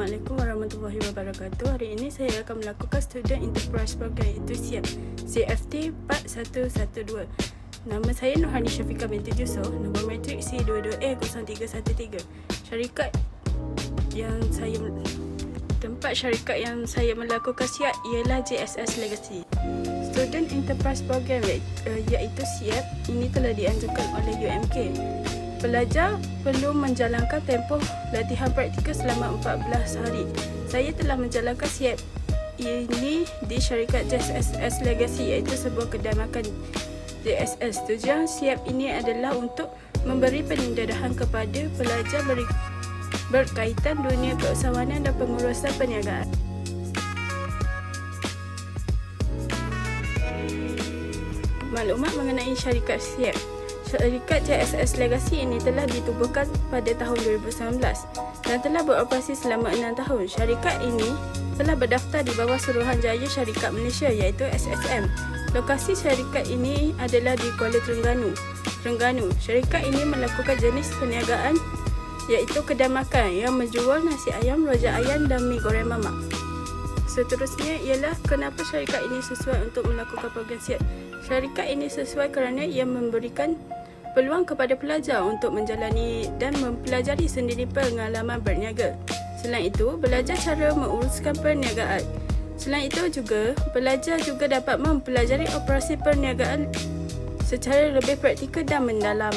Assalamualaikum warahmatullahi wabarakatuh. Hari ini saya akan melakukan Student Enterprise Program, iaitu SIEP CFT 4112. Nama saya Nurhani Syafiqah binti Jusoh, nombor matrik C22A0313. Tempat syarikat yang saya melakukan SIEP ialah JSS Legacy. Student Enterprise Program iaitu SIEP ini telah dianjurkan oleh UMK. Pelajar perlu menjalankan tempoh latihan praktikal selama 14 hari. Saya telah menjalankan SIEP ini di syarikat JSS Legacy, iaitu sebuah kedai makan JSS. Tujuan SIEP ini adalah untuk memberi pendedahan kepada pelajar berkaitan dunia keusahawanan dan pengurusan perniagaan. Maklumat mengenai syarikat SIEP. Syarikat JSS Legacy ini telah ditubuhkan pada tahun 2019 dan telah beroperasi selama 6 tahun. Syarikat ini telah berdaftar di bawah Suruhanjaya Syarikat Malaysia, iaitu SSM. Lokasi syarikat ini adalah di Kuala Terengganu. Syarikat ini melakukan jenis perniagaan iaitu kedai makan yang menjual nasi ayam, rojak ayam dan mi goreng mamak. Seterusnya ialah kenapa syarikat ini sesuai untuk melakukan program SIEP. Syarikat ini sesuai kerana ia memberikan peluang kepada pelajar untuk menjalani dan mempelajari sendiri pengalaman berniaga. Selain itu, belajar cara menguruskan perniagaan. Selain itu juga, pelajar juga dapat mempelajari operasi perniagaan secara lebih praktikal dan mendalam.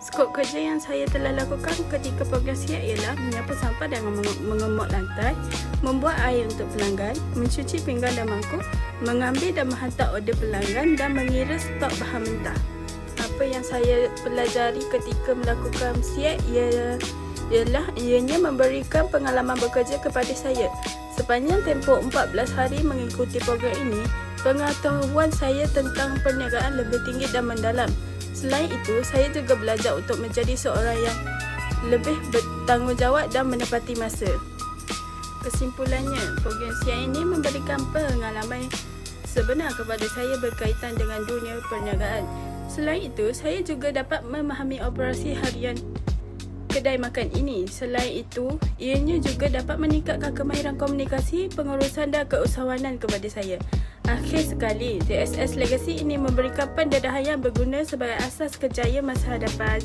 Skop kerja yang saya telah lakukan ketika program SIEP ialah menyapu sampah dan mengemok lantai, membuat air untuk pelanggan, mencuci pinggan dan mangkuk, mengambil dan menghantar order pelanggan dan mengira stok bahan mentah. Apa yang saya pelajari ketika melakukan SIEP ialah ianya memberikan pengalaman bekerja kepada saya. Sepanjang tempoh 14 hari mengikuti program ini, pengetahuan saya tentang perniagaan lebih tinggi dan mendalam. Selain itu, saya juga belajar untuk menjadi seorang yang lebih bertanggungjawab dan menepati masa. Kesimpulannya, program SIEP ini memberikan pengalaman sebenar kepada saya berkaitan dengan dunia perniagaan. Selain itu, saya juga dapat memahami operasi harian kedai makan ini. Selain itu, ianya juga dapat meningkatkan kemahiran komunikasi, pengurusan dan keusahawanan kepada saya. Akhir sekali, JSS Legacy ini memberikan pendedahan yang berguna sebagai asas kejayaan masa hadapan.